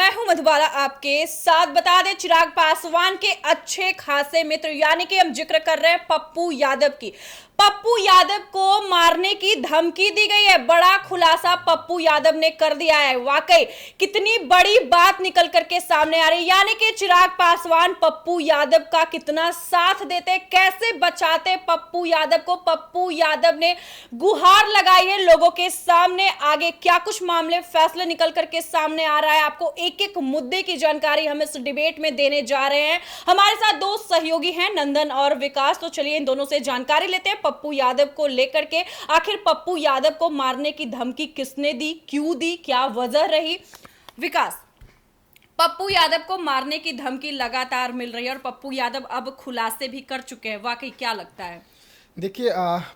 मैं हूं मधुबाला आपके साथ। बता दें, चिराग पासवान के अच्छे खासे मित्र यानी कि हम जिक्र कर रहे हैं पप्पू यादव की। पप्पू यादव को मारने की धमकी दी गई है। बड़ा खुलासा पप्पू यादव ने कर दिया है। वाकई कितनी बड़ी बात निकल करके सामने आ रही है, यानी कि चिराग पासवान पप्पू यादव का कितना साथ देते, कैसे बचाते पप्पू यादव को। पप्पू यादव ने गुहार लगाई है लोगों के सामने। आगे क्या कुछ मामले फैसले निकल करके सामने आ रहा है, आपको एक एक मुद्दे की जानकारी हम इस डिबेट में देने जा रहे हैं। हमारे साथ दो सहयोगी हैं, नंदन और विकास। तो चलिए इन दोनों से जानकारी लेते हैं पप्पू यादव को लेकर के। आखिर पप्पू यादव को मारने की धमकी किसने दी, क्यों दी, क्या वजह रही। विकास, पप्पू यादव को मारने की धमकी लगातार मिल रही है और पप्पू यादव अब खुलासे भी कर चुके हैं। वाकई क्या लगता है? देखिए,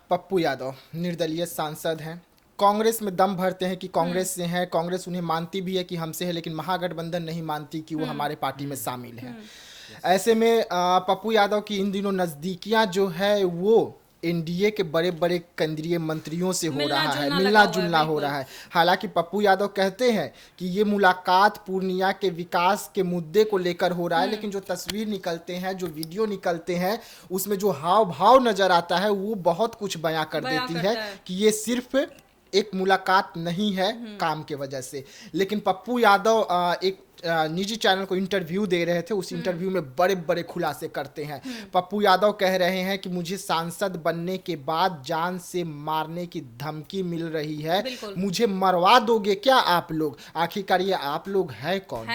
पप्पू यादव निर्दलीय सांसद हैं। कांग्रेस में दम भरते हैं कि कांग्रेस से हैं, कांग्रेस उन्हें मानती भी है कि हमसे है, लेकिन महागठबंधन नहीं मानती कि वो हमारे पार्टी में शामिल है। ऐसे में पप्पू यादव की इन दिनों नज़दीकियां जो है वो एनडीए के बड़े बड़े केंद्रीय मंत्रियों से हो रहा है, मिलना जुलना हो रहा है। हालांकि पप्पू यादव कहते हैं कि ये मुलाकात पूर्णिया के विकास के मुद्दे को लेकर हो रहा है, लेकिन जो तस्वीर निकलते हैं, जो वीडियो निकलते हैं, उसमें जो हाव भाव नजर आता है वो बहुत कुछ बयां कर देती है कि ये सिर्फ एक मुलाकात नहीं है काम के वजह से। लेकिन पप्पू यादव एक निजी चैनल को इंटरव्यू दे रहे थे। उस इंटरव्यू में बड़े बड़े खुलासे करते हैं। पप्पू यादव कह रहे हैं कि मुझे सांसद बनने के बाद जान से मारने की धमकी मिल रही है, मुझे मरवा दोगे क्या आप लोग? आखिरकार ये आप लोग है कौन?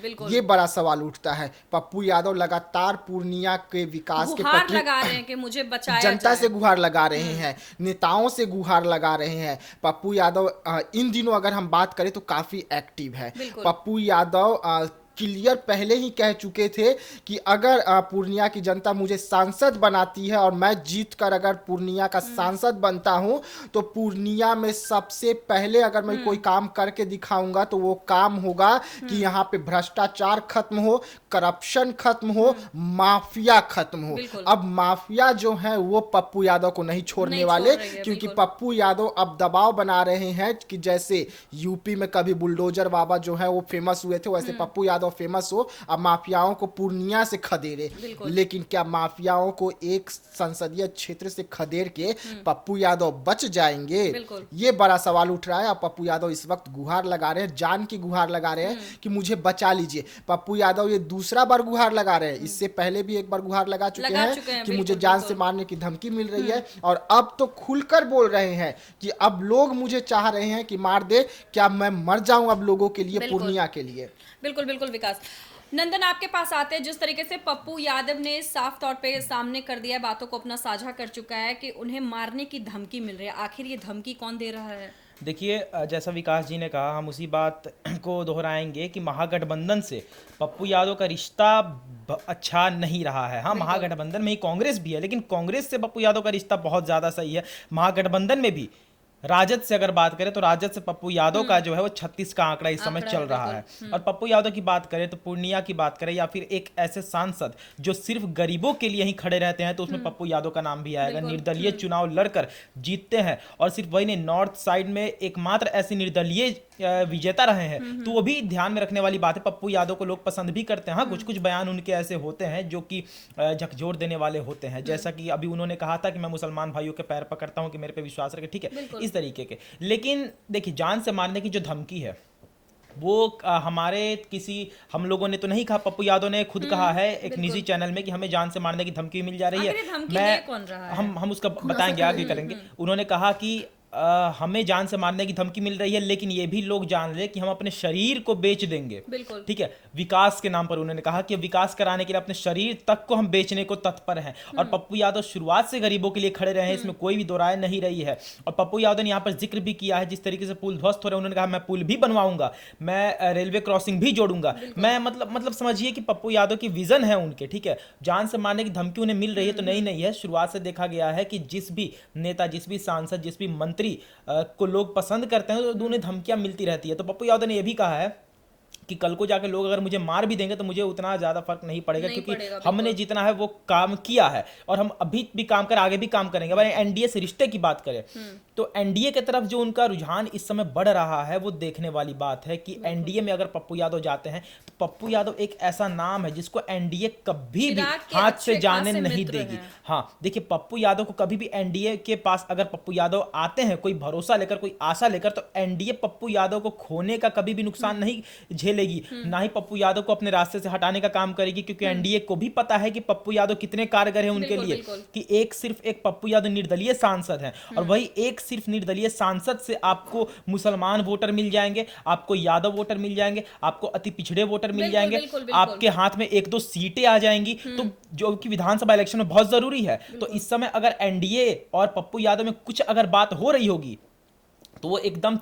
बिल्कुल, ये बड़ा सवाल उठता है। पप्पू यादव लगातार पूर्णिया के विकास के प्रति लगा रहे हैं कि मुझे बचाया जनता से गुहार लगा रहे हैं, नेताओं से गुहार लगा रहे हैं। पप्पू यादव इन दिनों अगर हम बात करें तो काफी एक्टिव है। पप्पू यादव क्लियर पहले ही कह चुके थे कि अगर पूर्णिया की जनता मुझे सांसद बनाती है और मैं जीत कर अगर पूर्णिया का सांसद बनता हूं तो पूर्णिया में सबसे पहले अगर मैं कोई काम करके दिखाऊंगा तो वो काम होगा कि यहाँ पे भ्रष्टाचार खत्म हो, करप्शन खत्म हो, माफिया खत्म हो। अब माफिया जो है वो पप्पू यादव को नहीं छोड़ने वाले, क्योंकि पप्पू यादव अब दबाव बना रहे हैं कि जैसे यूपी में कभी बुलडोजर बाबा जो है वो फेमस हुए थे, वैसे पप्पू यादव फेमस हो, अब माफियाओं को पूर्णिया से खदेड़े। लेकिन क्या माफियाओं को एक संसदीय क्षेत्र से खदेड़ के पप्पू यादव बच जाएंगे? ये बड़ा सवाल उठ रहा है। अब पप्पू यादव इस वक्त गुहार लगा रहे हैं, जान की गुहार लगा रहे हैं कि मुझे बचा लीजिए। पप्पू यादव ये दूसरा बार गुहार लगा रहे हैं। इससे पहले भी एक बार गुहार लगा चुके हैं कि मुझे जान से मारने की धमकी मिल रही है, और अब तो खुलकर बोल रहे हैं कि अब लोग मुझे चाह रहे हैं कि मार दे, क्या मैं मर जाऊं अब लोगों के लिए, पूर्णिया के लिए। बिल्कुल बिल्कुल विकास। नंदन, आपके पास आते हैं। जिस तरीके से पप्पू यादव ने साफ तौर पे सामने कर दिया है, बातों को अपना साझा कर चुका है कि उन्हें मारने की धमकी मिल रही है, आखिर ये धमकी कौन दे रहा है? देखिए, जैसा विकास जी ने कहा, हम उसी बात को दोहराएंगे कि महागठबंधन से पप्पू यादव का रिश्ता अच्छा नहीं रहा है। हाँ, महागठबंधन में ही कांग्रेस भी है, लेकिन कांग्रेस से पप्पू यादव का रिश्ता बहुत ज़्यादा सही है। महागठबंधन में भी राजद से अगर बात करें तो राजद से पप्पू यादव का जो है वो 36 का आंकड़ा इस समय चल रहा है। और पप्पू यादव की बात करें तो पूर्णिया की बात करें या फिर एक ऐसे सांसद जो सिर्फ गरीबों के लिए ही खड़े रहते हैं तो उसमें पप्पू यादव का नाम भी आएगा। निर्दलीय चुनाव लड़कर जीतते हैं, और सिर्फ वही नहीं, नॉर्थ साइड में एकमात्र ऐसी निर्दलीय विजेता रहे हैं, तो वो भी ध्यान में रखने वाली बात है। पप्पू यादव को लोग पसंद भी करते हैं। हाँ, कुछ कुछ बयान उनके ऐसे होते हैं जो कि झकझोर देने वाले होते हैं, जैसा कि अभी उन्होंने कहा था कि मैं मुसलमान भाइयों के पैर पकड़ता हूं कि मेरे पे विश्वास रखे, ठीक है, इस तरीके के। लेकिन देखिए, जान से मारने की जो धमकी है वो हमारे किसी हम लोगों ने तो नहीं कहा, पप्पू यादव ने खुद कहा है एक निजी चैनल में कि हमें जान से मारने की धमकी मिल जा रही है। हम उसका बताएंगे, आगे करेंगे। उन्होंने कहा कि हमें जान से मारने की धमकी मिल रही है, लेकिन ये भी लोग जान ले कि हम अपने शरीर को बेच देंगे, ठीक है, विकास के नाम पर। उन्होंने कहा कि विकास कराने के लिए अपने शरीर तक को हम बेचने को तत्पर हैं। और पप्पू यादव शुरुआत से गरीबों के लिए खड़े रहे हैं, इसमें कोई भी दो राय नहीं रही है। और पप्पू यादव ने यहाँ पर जिक्र भी किया है, जिस तरीके से पुल ध्वस्त हो रहे हैं, उन्होंने कहा मैं पुल भी बनवाऊंगा, मैं रेलवे क्रॉसिंग भी जोड़ूंगा, मैं मतलब समझिए कि पप्पू यादव की विजन है उनके, ठीक है। जान से मारने की धमकी उन्हें मिल रही है तो नहीं है। शुरुआत से देखा गया है कि जिस भी नेता, जिस भी सांसद, जिस भी मंत्री को लोग पसंद करते हैं तो उन्हें धमकियां मिलती रहती है। तो पप्पू यादव ने यह भी कहा है कि कल को जाके लोग अगर मुझे मार भी देंगे तो मुझे उतना ज़्यादा फर्क नहीं पड़ेगा, नहीं क्योंकि पड़ेगा, हमने जितना है वो काम किया है और हम अभी भी काम कर आगे भी काम करेंगे। अगर एनडीए से रिश्ते की बात करें तो एनडीए की तरफ जो उनका रुझान इस समय बढ़ रहा है वो देखने वाली बात है कि एनडीए में अगर पप्पू यादव जाते हैं तो पप्पू यादव एक ऐसा नाम है जिसको एनडीए कभी भी चिराग के हाथ से अच्छे जाने खासे नहीं मित्र देगी। हैं। हाँ देखिए, पप्पू यादव को कभी भी एनडीए के पास अगर पप्पू यादव आते हैं कोई भरोसा लेकर, कोई आशा लेकर, तो एनडीए पप्पू यादव को खोने का कभी भी नुकसान नहीं झेलेगी, ना ही पप्पू यादव को अपने रास्ते से हटाने का काम करेगी, क्योंकि एनडीए को भी पता है कि पप्पू यादव कितने कारगर है उनके बिल्कुल, लिए, बिल्कुल। कि एक सिर्फ एक पप्पू यादव निर्दलीय सांसद हैं और वही एक सिर्फ निर्दलीय सांसद से आपको मुसलमान वोटर मिल जाएंगे, आपको यादव वोटर मिल जाएंगे, आपको अति पिछड़े वोटर मिल बिल्कुल, जाएंगे, बिल्कुल, बिल्कुल। आपके हाथ में 1-2 सीटें आ जाएंगी, तो जो कि विधानसभा इलेक्शन में बहुत जरूरी है। तो इस समय अगर एनडीए और पप्पू यादव में कुछ अगर बात हो रही होगी तो वो एकदम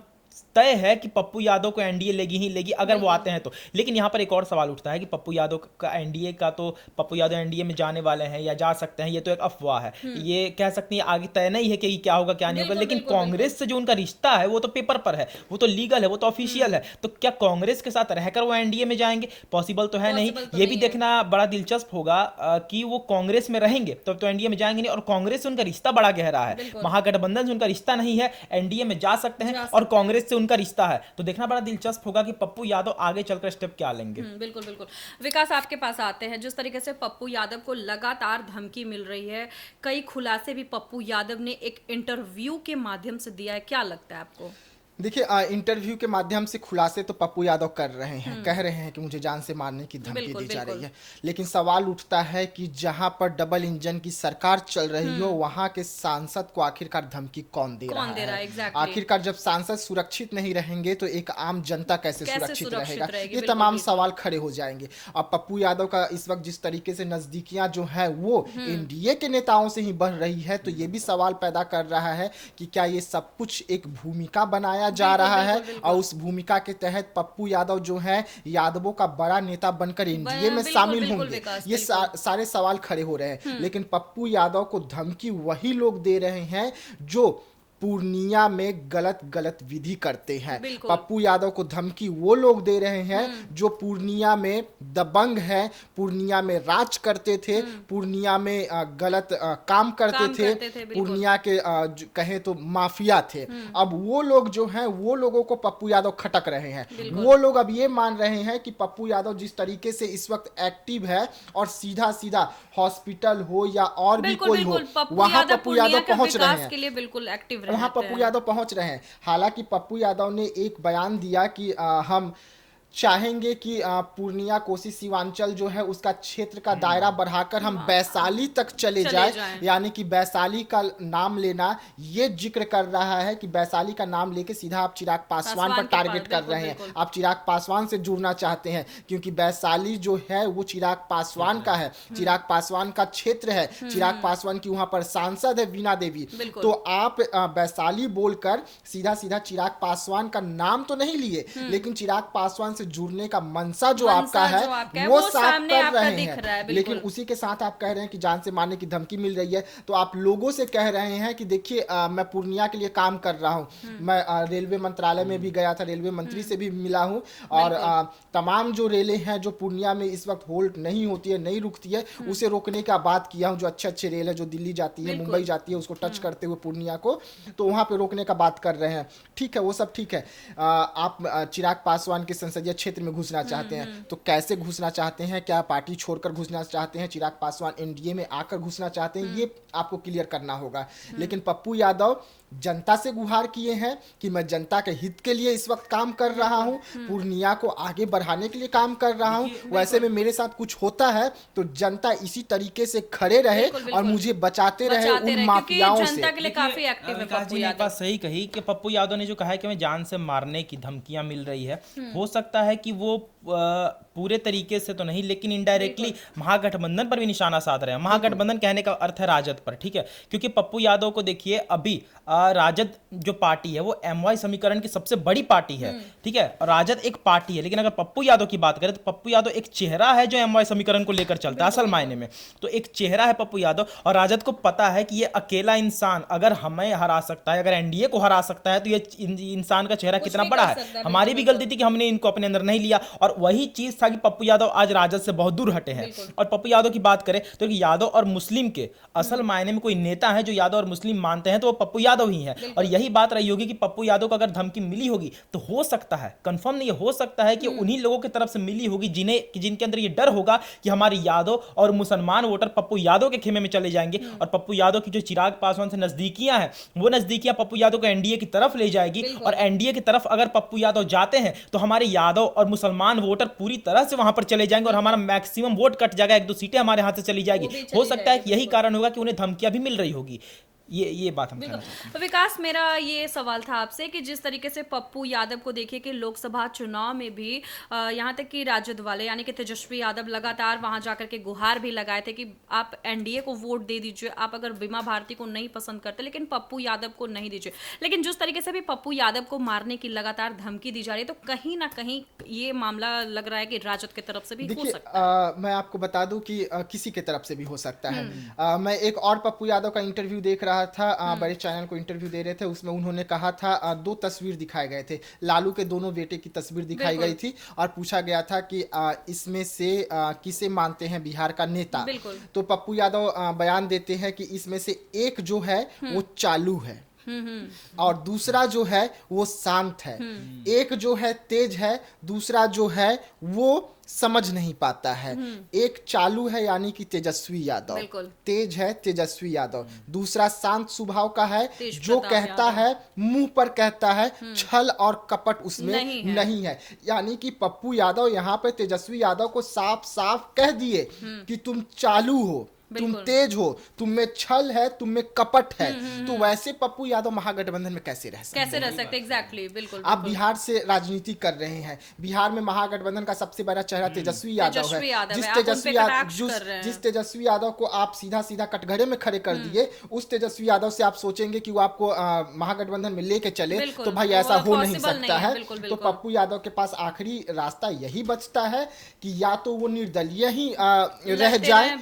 तय है कि पप्पू यादव को एनडीए लेगी ही लेगी अगर वो आते हैं तो। लेकिन यहाँ पर एक और सवाल उठता है कि पप्पू यादव का एनडीए का, तो पप्पू यादव एनडीए में जाने वाले हैं या जा सकते हैं, ये तो एक अफवाह है, ये कह सकती है आगे तय नहीं है कि क्या होगा क्या नहीं होगा। बिल्कुल, लेकिन बिल्कुल, कांग्रेस से जो उनका रिश्ता है वो तो पेपर पर है, वो तो लीगल है, वो तो ऑफिशियल है, तो क्या कांग्रेस के साथ रहकर वो एनडीए में जाएंगे? पॉसिबल तो है नहीं। Possible तो ये भी नहीं है। देखना बड़ा दिलचस्प होगा कि वो कांग्रेस में रहेंगे तब तो एनडीए में जाएंगे नहीं, और कांग्रेस से उनका रिश्ता बड़ा गहरा है, बिल्कुल। महागठबंधन से उनका रिश्ता नहीं है, एनडीए में जा सकते हैं और कांग्रेस से उनका रिश्ता है। तो देखना बड़ा दिलचस्प होगा कि पप्पू यादव आगे चलकर स्टेप क्या लेंगे। बिल्कुल बिल्कुल। विकास, आपके पास आते हैं, जिस तरीके से पप्पू यादव को लगातार धमकी मिल रही है, कई खुलासे भी पप्पू यादव ने एक इंटरव्यू के माध्यम से दिया है, क्या लगता है आपको? देखिए, इंटरव्यू के माध्यम से खुलासे तो पप्पू यादव कर रहे हैं, कह रहे हैं कि मुझे जान से मारने की धमकी बिल्कुल, दी जा बिल्कुल। रही है। लेकिन सवाल उठता है कि जहां पर डबल इंजन की सरकार चल रही हो वहां के सांसद को आखिरकार धमकी कौन दे रहा है? एग्जैक्टली। आखिरकार जब सांसद सुरक्षित नहीं रहेंगे तो एक आम जनता कैसे सुरक्षित रहेगा? रहेगी? ये बिल्कुल, तमाम बिल्कुल। सवाल खड़े हो जाएंगे। अब पप्पू यादव का इस वक्त जिस तरीके से नजदीकियां जो है वो एनडीए के नेताओं से ही बढ़ रही है, तो ये भी सवाल पैदा कर रहा है कि क्या ये सब कुछ एक भूमिका बनाया जा बिल्कुल, रहा है बिल्कुल, और उस भूमिका के तहत पप्पू यादव जो है यादवों का बड़ा नेता बनकर एनडीए में बिल्कुल, शामिल बिल्कुल होंगे? विकास, ये सारे सवाल खड़े हो रहे हैं। लेकिन पप्पू यादव को धमकी वही लोग दे रहे हैं जो पूर्णिया में गलत विधि करते हैं। बिल्कुल। पप्पू यादव को धमकी वो लोग दे रहे हैं जो पूर्णिया में दबंग है, पूर्णिया में राज करते थे, पूर्णिया में गलत काम करते थे, बिल्कुल। पूर्णिया के कहें तो माफिया थे। अब वो लोग जो हैं वो लोगों को पप्पू यादव खटक रहे हैं। वो लोग अब ये मान रहे हैं कि पप्पू यादव जिस तरीके से इस वक्त एक्टिव है और सीधा सीधा हॉस्पिटल हो या और भी कोई हो वहां पप्पू यादव पहुंच रहे हैं, के लिए बिल्कुल एक्टिव वहां पप्पू यादव पहुंच रहे हैं। हालांकि पप्पू यादव ने एक बयान दिया कि हम चाहेंगे कि पूर्णिया कोसी सीमांचल जो है उसका क्षेत्र का दायरा बढ़ाकर हम वैशाली तक चले जाए, यानी कि वैशाली का नाम लेना ये जिक्र कर रहा है कि वैशाली का नाम लेके सीधा आप चिराग पासवान पर टारगेट कर रहे हैं, आप चिराग पासवान से जुड़ना चाहते हैं, क्योंकि वैशाली जो है वो चिराग पासवान का है, चिराग पासवान का क्षेत्र है, चिराग पासवान की वहां पर सांसद है वीणा देवी। तो आप वैशाली बोलकर सीधा सीधा चिराग पासवान का नाम तो नहीं लिए, लेकिन चिराग पासवान जुड़ने का मनसा जो आपका है वो साफ कर रहे हैं। लेकिन उसी के साथ आप कह रहे हैं कि जान से मारने की धमकी मिल रही है, तो आप लोगों से कह रहे हैं कि देखिए मैं पूर्णिया के लिए काम कर रहा हूं, मैं रेलवे मंत्रालय में भी गया था, रेलवे मंत्री से भी मिला हूं और तमाम जो रेलें हैं जो पूर्णिया में इस वक्त होल्ड नहीं होती है, नहीं रुकती है, उसे रोकने का बात किया हूं। जो अच्छे रेल है जो दिल्ली जाती है, मुंबई जाती है, उसको टच करते हुए पूर्णिया को, तो वहां पे रोकने का बात कर रहे हैं। ठीक है, वो सब ठीक है। आप चिराग पासवान के संसदीय क्षेत्र में घुसना चाहते हैं, तो कैसे घुसना चाहते हैं? क्या पार्टी छोड़कर घुसना चाहते हैं? चिराग पासवान एनडीए में आकर घुसना चाहते हैं? ये आपको क्लियर करना होगा। लेकिन पप्पू यादव जनता से गुहार किए हैं कि मैं जनता के हित के लिए इस वक्त काम कर रहा हूं, पूर्णिया को आगे बढ़ाने के लिए काम कर रहा हूं। वैसे में मेरे साथ कुछ होता है तो जनता इसी तरीके से खड़े रहे और मुझे बचाते रहे उन माफियाओं से। जनता के लिए काफी एक्टिव है विकास जी ने एक बात सही कही कि पप्पू यादव ने जो कहा है कि हमें जान से मारने की धमकियां मिल रही है, हो सकता है कि वो पूरे तरीके से तो नहीं, लेकिन इनडायरेक्टली महागठबंधन पर भी निशाना साध रहे हैं। महागठबंधन कहने का अर्थ है राजद पर, ठीक है, क्योंकि पप्पू यादव को देखिए अभी राजद जो पार्टी है वो एमवाई समीकरण की सबसे बड़ी पार्टी है, ठीक है, और राजद एक पार्टी है, लेकिन अगर पप्पू यादव की बात करें तो पप्पू यादव एक चेहरा है जो एमवाई समीकरण को लेकर चलता है असल मायने में। तो एक चेहरा है पप्पू यादव, और राजद को पता है कि ये अकेला इंसान अगर हमें हरा सकता है, अगर एनडीए को हरा सकता है, तो ये इंसान का चेहरा कितना बड़ा है। हमारी भी गलती थी कि हमने इनको अपने अंदर नहीं लिया, और वही चीज था कि पप्पू यादव आज राजद से बहुत दूर हटे हैं। और पप्पू यादव की बात करें तो यादव और मुस्लिम के असल मायने में कोई नेता है जो यादव और मुस्लिम मानते हैं तो वो पप्पू यादव ही है। और यही बात रही होगी कि पप्पू यादव को अगर धमकी मिली होगी तो हो सकता है, कंफर्म नहीं, हो सकता है कि उन्हीं लोगों की तरफ से मिली होगी जिनके अंदर ये डर होगा कि हमारे यादव और मुसलमान वोटर पप्पू यादव के खेमे में चले जाएंगे, और पप्पू यादव की जो चिराग पासवान से नजदीकियां हैं वो नजदीकियां पप्पू यादव को एनडीए की तरफ ले जाएगी, और एनडीए की तरफ अगर पप्पू यादव जाते हैं तो हमारे यादव और मुसलमान वोटर पूरी तरह से वहां पर चले जाएंगे और हमारा मैक्सिमम वोट कट जाएगा, 1-2 सीटें हमारे हाथ से चली जाएगी। हो सकता है कि यही कारण होगा कि उन्हें धमकियां भी मिल रही होगी। ये बात हम कहना चाहते हैं। तो विकास, मेरा ये सवाल था आपसे कि जिस तरीके से पप्पू यादव को देखिए कि लोकसभा चुनाव में भी यहाँ तक कि राजद वाले यानी कि तेजस्वी यादव लगातार वहां जाकर के गुहार भी लगाए थे कि आप एनडीए को वोट दे दीजिए, आप अगर बीमा भारती को नहीं पसंद करते लेकिन पप्पू यादव को नहीं दीजिए। लेकिन जिस तरीके से भी पप्पू यादव को मारने की लगातार धमकी दी जा रही है, तो कहीं ना कहीं ये मामला लग रहा है कि राजद की तरफ से भी हो सकता है। मैं आपको बता दूं कि किसी की तरफ से भी हो सकता है। मैं एक और पप्पू यादव का इंटरव्यू देख रहा था, बड़े चैनल को इंटरव्यू दे रहे थे, उसमें उन्होंने कहा था 2 तस्वीर दिखाए गए थे, लालू के दोनों बेटे की तस्वीर दिखाई गई थी, और पूछा गया था कि इसमें से किसे मानते हैं बिहार का नेता। तो पप्पू यादव बयान देते हैं कि इसमें से एक जो है वो चालू है और दूसरा जो है वो शांत है, एक जो है तेज है, दूसरा जो है वो समझ नहीं पाता है। एक चालू है यानी कि तेजस्वी यादव, तेज है तेजस्वी यादव, दूसरा शांत स्वभाव का है जो कहता है मुंह पर कहता है, छल और कपट उसमें नहीं है। यानी कि पप्पू यादव यहाँ पे तेजस्वी यादव को साफ साफ कह दिए कि तुम चालू हो, तुम तेज हो, तुम में छल है, तुम में कपट है। तो वैसे पप्पू यादव महागठबंधन में कैसे रह सकते? एग्जैक्टली, बिल्कुल। आप बिहार से राजनीति कर रहे हैं, बिहार में महागठबंधन का सबसे बड़ा चेहरा तेजस्वी यादव है। जिस तेजस्वी यादव को आप सीधा सीधा कटघरे में खड़े कर दिए, उस तेजस्वी यादव से आप सोचेंगे कि वो आपको महागठबंधन में लेके चले, तो भाई ऐसा हो नहीं सकता है। तो पप्पू यादव के पास आखिरी रास्ता यही बचता है कि या तो वो निर्दलीय ही रह जाए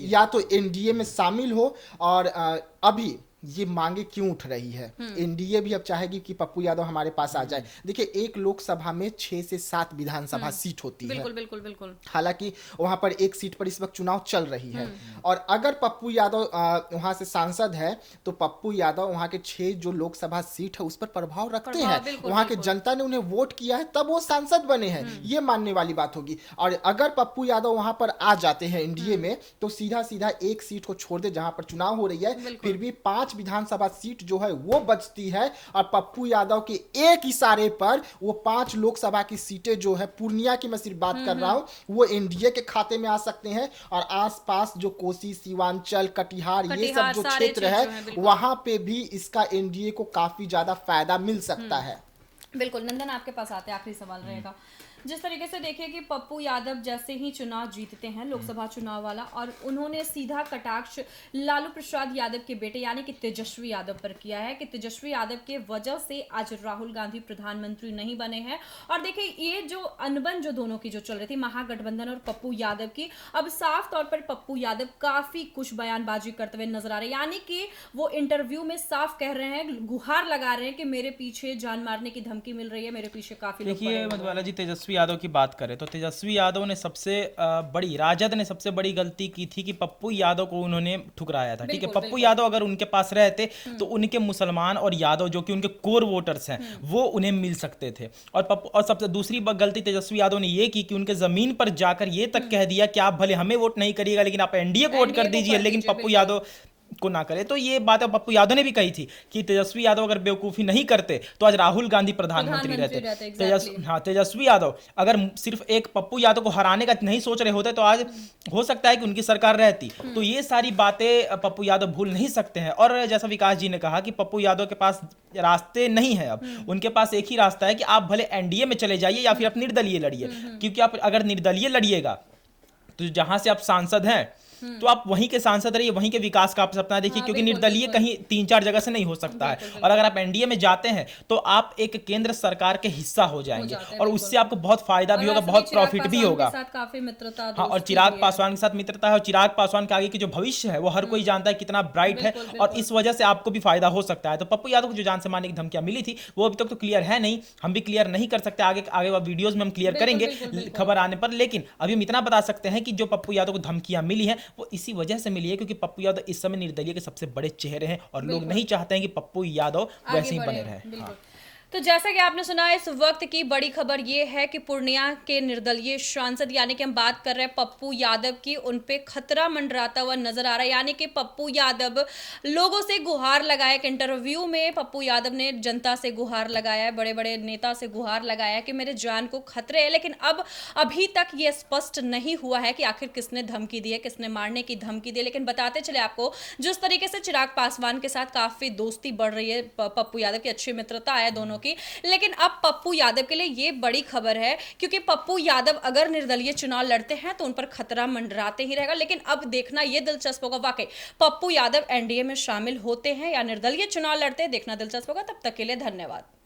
या तो एनडीए में शामिल हो। और अभी ये मांगे क्यों उठ रही है? एनडीए भी अब चाहेगी कि पप्पू यादव हमारे पास आ जाए। देखिए, एक लोकसभा में 6 से 7 विधानसभा सीट होती है। बिल्कुल। हालांकि वहां पर एक सीट पर इस वक्त चुनाव चल रही है, और अगर पप्पू यादव वहां से सांसद है तो पप्पू यादव वहां के 6 जो लोकसभा सीट है उस पर प्रभाव रखते हैं। वहां के जनता ने उन्हें वोट किया है, तब वो सांसद बने हैं, ये मानने वाली बात होगी। और अगर पप्पू यादव वहां पर आ जाते हैं एनडीए में, तो सीधा सीधा एक सीट को छोड़ दे जहां पर चुनाव हो रही है, फिर भी 5 विधानसभा सीट जो है वो बचती है, और पप्पू यादव के एक इशारे पर वो 5 लोकसभा की सीटें जो है, पूर्णिया की मैं सिर्फ बात कर रहा हूं, वो एनडीए के खाते में आ सकते हैं। और आसपास जो कोसी, सीवांचल, कटिहार ये सब जो क्षेत्र है, वहां पे भी इसका एनडीए को काफी ज्यादा फायदा मिल सकता है। बिल्कुल। नंदन, आपके पास आते हैं, आखिरी सवाल रहेगा। जिस तरीके से देखिए कि पप्पू यादव जैसे ही चुनाव जीतते हैं, लोकसभा चुनाव वाला, और उन्होंने सीधा कटाक्ष लालू प्रसाद यादव के बेटे यानी कि तेजस्वी यादव पर किया है कि तेजस्वी यादव के वजह से आज राहुल गांधी प्रधानमंत्री नहीं बने हैं। और देखिए, ये जो अनबन जो दोनों की जो चल रही थी, महागठबंधन और पप्पू यादव की, अब साफ तौर पर पप्पू यादव काफी कुछ बयानबाजी करते हुए नजर आ रहे हैं। यानी कि वो इंटरव्यू में साफ कह रहे हैं, गुहार लगा रहे हैं कि मेरे पीछे जान मारने की धमकी मिल रही है, मेरे पीछे काफी लोग। देखिए मधुबाला जी, तेजस्वी यादव की बात करें तो तेजस्वी यादव ने राजद ने सबसे बड़ी गलती की थी कि पप्पू यादव को उन्होंने ठुकराया था। ठीक है, पप्पू यादव अगर उनके पास रहते तो उनके मुसलमान और यादव जो कि उनके कोर वोटर्स हैं वो उन्हें मिल सकते थे। और सबसे दूसरी गलती तेजस्वी यादव ने ये की कि उनके जमीन पर जाकर ये तक कह दिया कि आप भले हमें वोट नहीं करिएगा लेकिन आप एनडीए को वोट कर दीजिए। लेकिन पप्पू यादव को ना करे। तो ये बात पप्पू यादव ने भी कही थी कि तेजस्वी यादव अगर बेवकूफ़ी नहीं करते तो आज राहुल गांधी प्रधानमंत्री रहते। तेजस्वी यादव अगर सिर्फ एक पप्पू यादव को हराने का नहीं सोच रहे होते तो आज हो सकता है कि उनकी सरकार रहती। तो ये सारी बातें पप्पू यादव भूल नहीं सकते हैं। और जैसा विकास जी ने कहा कि पप्पू यादव के पास रास्ते नहीं है, अब उनके पास एक ही रास्ता है कि आप भले एनडीए में चले जाइए या फिर आप निर्दलीय लड़िए, क्योंकि आप अगर निर्दलीय लड़िएगा तो जहां से आप सांसद हैं तो आप वहीं के सांसद रहिए, वहीं के विकास का आप सपना देखिए, क्योंकि निर्दलीय कहीं 3-4 जगह से नहीं हो सकता है। और अगर आप एनडीए में जाते हैं तो आप एक केंद्र सरकार के हिस्सा हो जाएंगे और उससे आपको बहुत फायदा भी होगा, बहुत प्रॉफिट भी होगा। काफी मित्रता, हाँ, और चिराग पासवान के साथ मित्रता है, और चिराग पासवान के आगे की जो भविष्य है वो हर कोई जानता है कितना ब्राइट है, और इस वजह से आपको भी फायदा हो सकता है। तो पप्पू यादव को जो जान से मारने की धमकियां मिली थी वो अभी तक तो क्लियर है नहीं, हम भी क्लियर नहीं कर सकते, आगे वीडियोज में हम क्लियर करेंगे खबर आने पर। लेकिन अभी हम इतना बता सकते हैं कि जो पप्पू यादव को धमकियां मिली हैं वो इसी वजह से मिली है क्योंकि पप्पू यादव इस समय निर्दलीय के सबसे बड़े चेहरे हैं और लोग नहीं चाहते हैं कि पप्पू यादव वैसे ही बने रहें। हाँ। तो जैसा कि आपने सुना, इस वक्त की बड़ी खबर ये है कि पूर्णिया के निर्दलीय सांसद, यानी कि हम बात कर रहे हैं पप्पू यादव की, उन पे खतरा मंडराता हुआ नजर आ रहा है। यानी कि पप्पू यादव लोगों से गुहार लगाया, एक इंटरव्यू में पप्पू यादव ने जनता से गुहार लगाया है, बड़े बड़े नेता से गुहार लगाया कि मेरे जान को खतरे है। लेकिन अब अभी तक ये स्पष्ट नहीं हुआ है कि आखिर किसने धमकी दी है, किसने मारने की धमकी दी है। लेकिन बताते चले आपको, जिस तरीके से चिराग पासवान के साथ काफी दोस्ती बढ़ रही है, पप्पू यादव की अच्छी मित्रता है दोनों की, लेकिन अब पप्पू यादव के लिए ये बड़ी खबर है क्योंकि पप्पू यादव अगर निर्दलीय चुनाव लड़ते हैं तो उन पर खतरा मंडराते ही रहेगा। लेकिन अब देखना ये दिलचस्प होगा वाकई पप्पू यादव एनडीए में शामिल होते हैं या निर्दलीय चुनाव लड़ते हैं, देखना दिलचस्प होगा। तब तक के लिए धन्यवाद।